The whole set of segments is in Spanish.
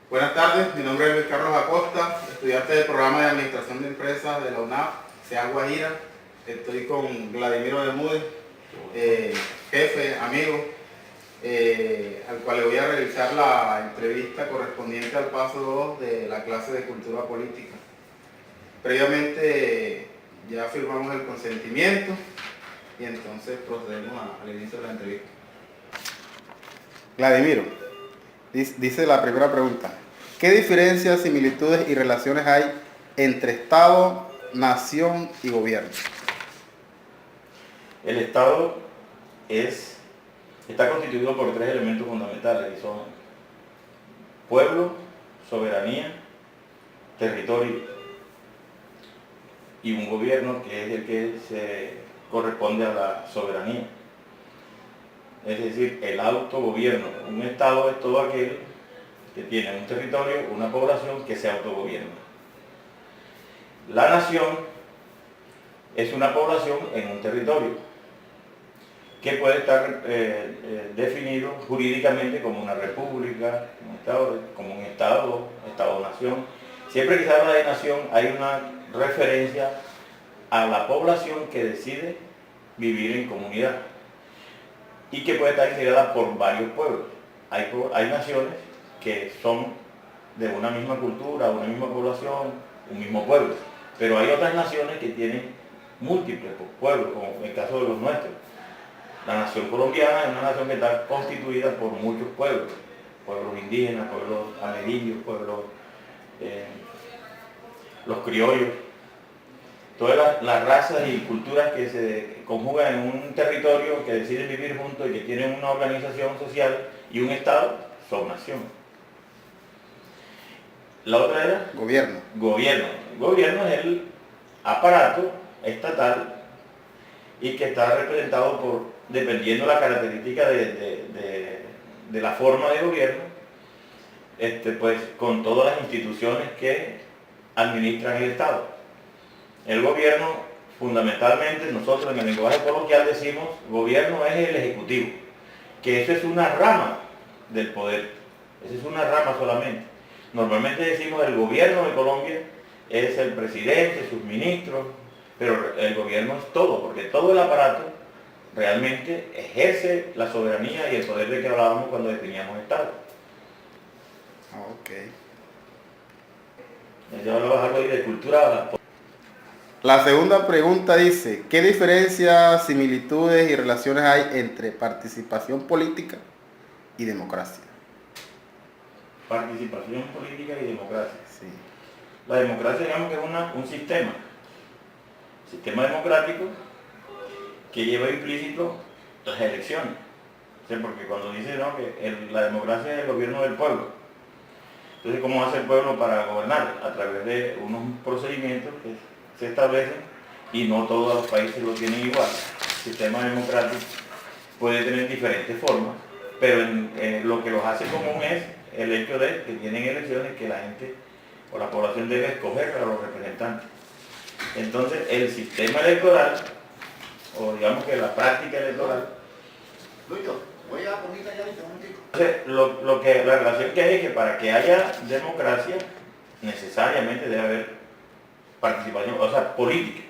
Buenas tardes, mi nombre es Luis Carlos Acosta, estudiante del programa de Administración de Empresas de la UNAP, CEA Guajira. Estoy con Vladimiro Bermúdez, jefe, amigo, al cual le voy a realizar la entrevista correspondiente al paso 2 de la clase de Cultura Política. Previamente ya firmamos el consentimiento y entonces procedemos al inicio de la entrevista. Vladimiro, dice la primera pregunta: ¿qué diferencias, similitudes y relaciones hay entre Estado, nación y gobierno? El Estado está constituido por tres elementos fundamentales, que son pueblo, soberanía, territorio, y un gobierno que es el que se corresponde a la soberanía. Es decir, el autogobierno. Un Estado es todo aquel que tiene un territorio, una población que se autogobierna. La nación es una población en un territorio que puede estar definido jurídicamente como una república, como un estado, estado-nación. Siempre que se habla de nación hay una referencia a la población que decide vivir en comunidad y que puede estar integrada por varios pueblos. Hay naciones que son de una misma cultura, una misma población, un mismo pueblo, pero hay otras naciones que tienen múltiples pueblos, como en el caso de los nuestros. La nación colombiana es una nación que está constituida por muchos pueblos, pueblos indígenas, pueblos amerindios, pueblos, los criollos, todas las razas y culturas que se conjugan en un territorio, que deciden vivir juntos y que tienen una organización social y un Estado, son nación. La otra era Gobierno. Gobierno. El gobierno es el aparato estatal y que está representado por, dependiendo de la característica de la forma de gobierno, pues con todas las instituciones que administran el Estado. El gobierno, fundamentalmente, nosotros en el lenguaje coloquial decimos, gobierno es el ejecutivo, que eso es una rama del poder, esa es una rama solamente. Normalmente decimos el gobierno de Colombia es el presidente, sus ministros, pero el gobierno es todo, porque todo el aparato realmente ejerce la soberanía y el poder de que hablábamos cuando definíamos Estado. Ok. Ya hablabas algo ahí de cultura. La segunda pregunta dice: ¿qué diferencias, similitudes y relaciones hay entre participación política y democracia? Participación política y democracia. Sí. La democracia, digamos que es un sistema democrático que lleva implícito las elecciones. O sea, porque cuando dice, ¿no?, que la democracia es el gobierno del pueblo, entonces ¿cómo hace el pueblo para gobernar? A través de unos procedimientos que se establecen, y no todos los países lo tienen igual. El sistema democrático puede tener diferentes formas, pero lo que los hace común es el hecho de que tienen elecciones que la gente o la población debe escoger a los representantes. Entonces el sistema electoral, o digamos que la práctica electoral, voy a poner allá un momentito. entonces la relación que hay es que para que haya democracia necesariamente debe haber participación, o sea, política.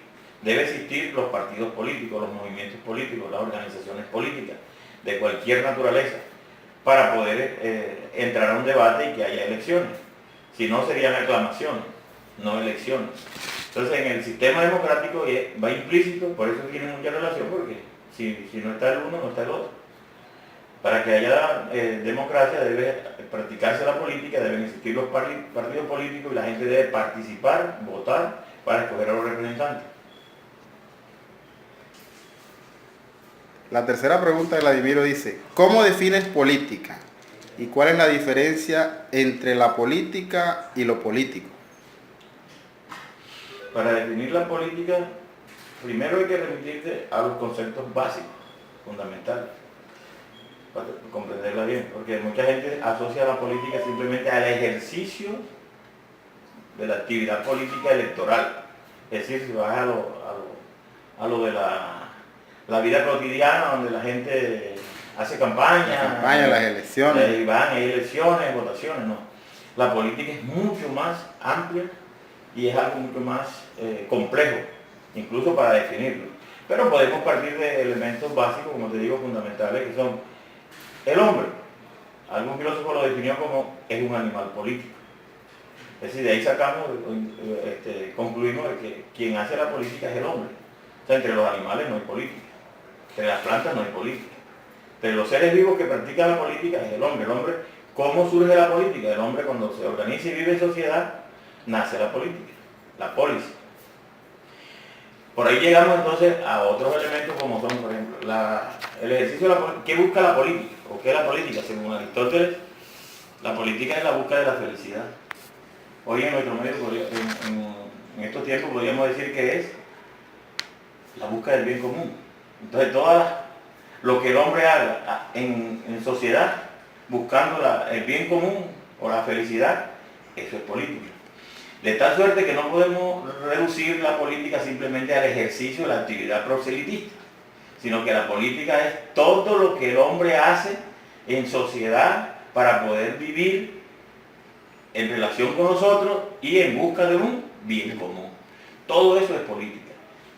Debe existir los partidos políticos, los movimientos políticos, las organizaciones políticas de cualquier naturaleza, para poder entrar a un debate y que haya elecciones. Si no, serían aclamaciones, no elecciones. Entonces, en el sistema democrático va implícito, por eso tiene mucha relación, porque si no está el uno, no está el otro. Para que haya democracia debe practicarse la política, deben existir los partidos políticos y la gente debe participar, votar para escoger a los representantes. La tercera pregunta de Vladimiro dice: ¿cómo defines política? ¿Y cuál es la diferencia entre la política y lo político? Para definir la política, primero hay que remitirte a los conceptos básicos, fundamentales, para comprenderla bien, porque mucha gente asocia la política simplemente al ejercicio de la actividad política electoral. Es decir, si vas a lo de la vida cotidiana, donde la gente hace campaña, Las elecciones. y van, hay elecciones, votaciones, no. La política es mucho más amplia y es algo mucho más complejo, incluso para definirlo. Pero podemos partir de elementos básicos, como te digo, fundamentales, que son el hombre. Algún filósofo lo definió como es un animal político. Es decir, de ahí sacamos, concluimos de que quien hace la política es el hombre. O sea, entre los animales no hay política, entre las plantas no hay política. Entre los seres vivos que practican la política es el hombre. El hombre, ¿cómo surge la política? El hombre cuando se organiza y vive en sociedad, nace la política, la polis. Por ahí llegamos entonces a otros elementos como son, por ejemplo, el ejercicio de la política. ¿Qué busca la política? ¿O qué es la política? Según Aristóteles, la política es la búsqueda de la felicidad. Hoy en nuestro medio, en estos tiempos, podríamos decir que es la búsqueda del bien común. Entonces, todo lo que el hombre haga en sociedad, buscando el bien común o la felicidad, eso es política. De tal suerte que no podemos reducir la política simplemente al ejercicio de la actividad proselitista, sino que la política es todo lo que el hombre hace en sociedad para poder vivir en relación con nosotros y en busca de un bien común. Todo eso es política.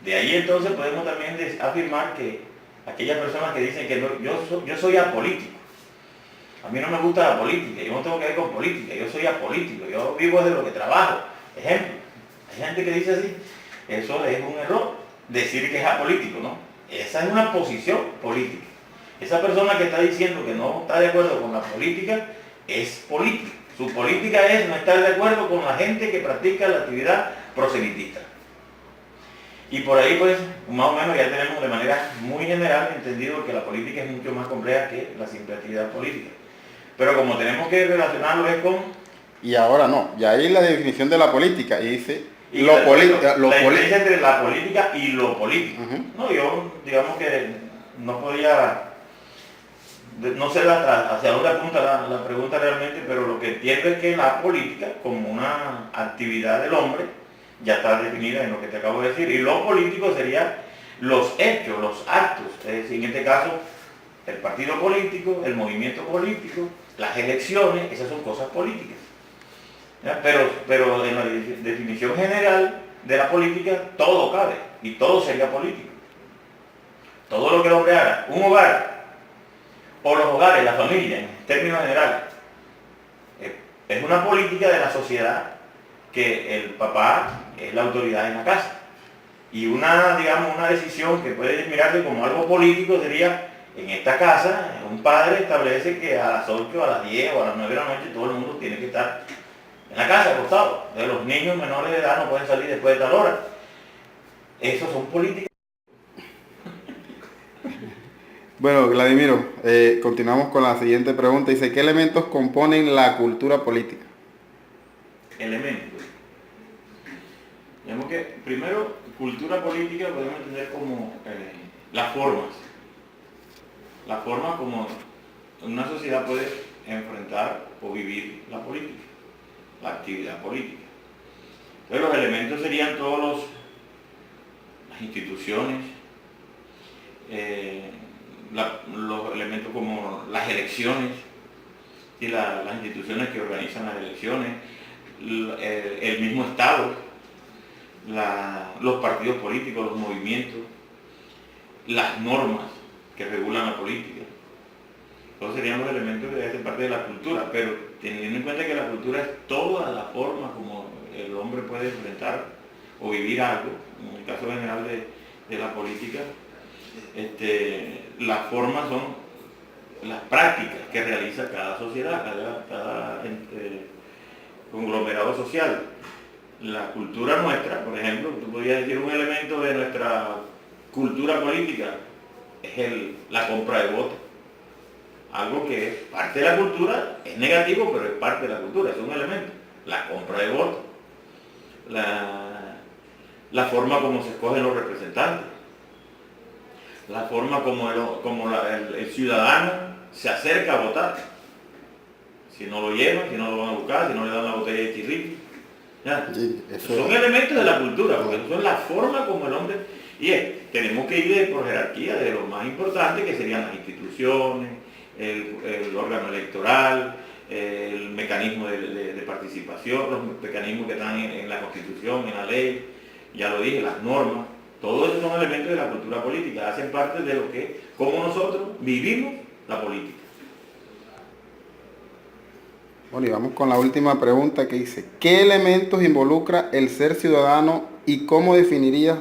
De ahí entonces podemos también afirmar que aquellas personas que dicen que yo soy apolítico, a mí no me gusta la política, yo no tengo que ver con política, yo soy apolítico, yo vivo de lo que trabajo. Ejemplo, hay gente que dice así, eso es un error, decir que es apolítico, ¿no? Esa es una posición política. Esa persona que está diciendo que no está de acuerdo con la política, es política. Su política es no estar de acuerdo con la gente que practica la actividad proselitista. Y por ahí pues, más o menos ya tenemos de manera muy general entendido que la política es mucho más compleja que la simple actividad política. Pero como tenemos que relacionarlo es con... Y ahora no, y ahí la definición de la política, y dice la diferencia entre la política y lo político. No, yo digamos que no podía, no sé hacia dónde apunta la pregunta realmente, pero lo que entiendo es que la política, como una actividad del hombre, ya está definida en lo que te acabo de decir, y lo político sería los hechos, los actos, es decir, en este caso, el partido político, el movimiento político, las elecciones, esas son cosas políticas. ¿Ya? Pero en la definición general de la política, todo cabe, y todo sería político. Todo lo que el hombre haga, un hogar, o los hogares, la familia, en términos generales, es una política de la sociedad que el papá es la autoridad en la casa. Y una decisión que puede mirarse como algo político sería, en esta casa, un padre establece que a las 8, a las 10 o a las 9 de la noche todo el mundo tiene que estar en la casa acostado. Entonces los niños menores de edad no pueden salir después de tal hora. Esas son políticas. Bueno, Vladimiro, continuamos con la siguiente pregunta. Dice, ¿qué elementos componen la cultura política? Elementos. Digamos que primero, cultura política podemos entender como las formas. Las formas como una sociedad puede enfrentar o vivir la política, la actividad política. Entonces los elementos serían todos las instituciones, los elementos como las elecciones, y las instituciones que organizan las elecciones, el mismo Estado, los partidos políticos, los movimientos, las normas que regulan la política. Todos serían los elementos que hacen parte de la cultura, pero teniendo en cuenta que la cultura es toda la forma como el hombre puede enfrentar o vivir algo, en el caso general de la política, las formas son las prácticas que realiza cada sociedad, cada conglomerado social. La cultura nuestra, por ejemplo, tú podrías decir un elemento de nuestra cultura política, es la compra de votos. Algo que es parte de la cultura, es negativo, pero es parte de la cultura, es un elemento. La compra de votos. La forma como se escogen los representantes. La forma como el ciudadano se acerca a votar. Si no lo llevan, si no lo van a buscar, si no le dan la botella de chirrito. Sí, son elementos de la cultura, porque son la forma como el hombre... Y tenemos que ir por jerarquía de lo más importante, que serían las instituciones, el órgano electoral, el mecanismo de participación, los mecanismos que están en la Constitución, en la ley, ya lo dije, las normas, todos esos son elementos de la cultura política, hacen parte de lo que, cómo nosotros vivimos la política. Bueno, y vamos con la última pregunta que dice, ¿qué elementos involucra el ser ciudadano y cómo definirías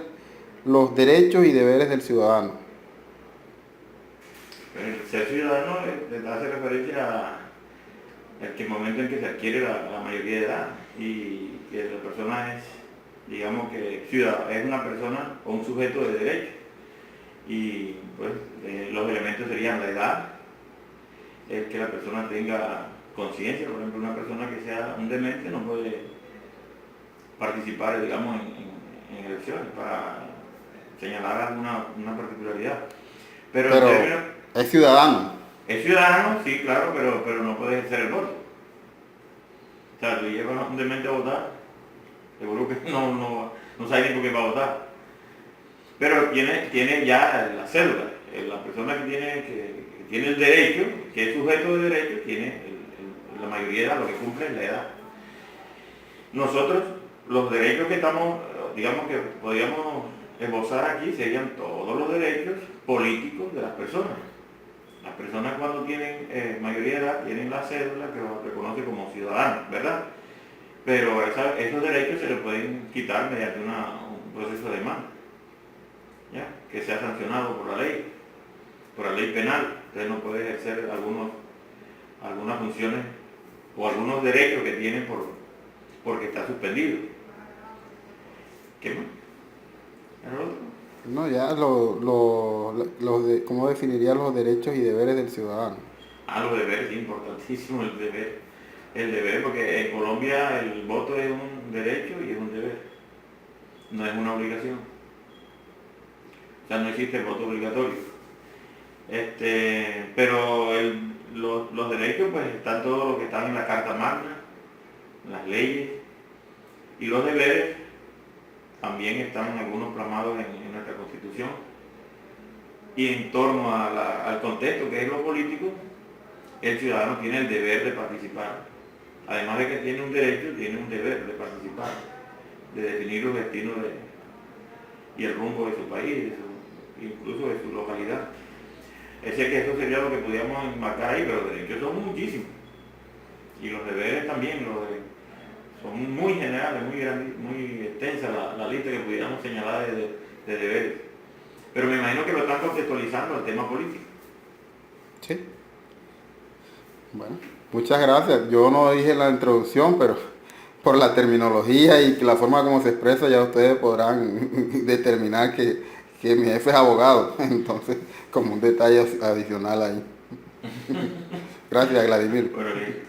los derechos y deberes del ciudadano? El ser ciudadano hace referencia al que momento en que se adquiere la mayoría de edad y que la persona es, digamos que ciudadano, es una persona o un sujeto de derecho. Y pues los elementos serían la edad, el que la persona tenga conciencia, por ejemplo, una persona que sea un demente no puede participar, digamos, en elecciones para señalar alguna particularidad. Pero en términos, es ciudadano. es ciudadano, sí, claro, pero no puede ejercer el voto. O sea, tú llevas a un demente a votar, seguro que no sabe ni por qué va a votar. Pero tiene ya la cédula. La persona que tiene el derecho, que es sujeto de derecho, tiene la mayoría de edad, lo que cumple es la edad. Nosotros, los derechos que estamos, digamos que podríamos esbozar aquí, serían todos los derechos políticos de las personas. Las personas cuando tienen mayoría de edad tienen la cédula que los reconoce como ciudadanos, ¿verdad? Pero esos derechos se les pueden quitar mediante un proceso de demanda, ¿ya? Que sea sancionado por la ley penal. Usted no puede ejercer algunas funciones o algunos derechos que tiene porque está suspendido. ¿Qué más? ¿El otro? No, ya ¿cómo definiría los derechos y deberes del ciudadano? Los deberes, sí, importantísimo el deber. El deber, porque en Colombia el voto es un derecho y es un deber. No es una obligación. O sea, no existe el voto obligatorio. Pero los derechos, pues están todos los que están en la Carta Magna, las leyes, y los deberes también están algunos plasmados en nuestra Constitución. Y en torno al contexto que es lo político, el ciudadano tiene el deber de participar. Además de que tiene un derecho, tiene un deber de participar, de definir los destinos y el rumbo de su país, incluso de su localidad. Sé que eso sería lo que podíamos enmarcar ahí, pero los derechos son muchísimos. Y los deberes también, son muy generales, muy extensa la lista que pudiéramos señalar de deberes. Pero me imagino que lo están contextualizando al tema político. Sí. Bueno, muchas gracias. Yo no dije la introducción, pero por la terminología y la forma como se expresa ya ustedes podrán determinar que mi jefe es abogado. Entonces, como un detalle adicional ahí. Gracias, Vladimir. Bueno, bien.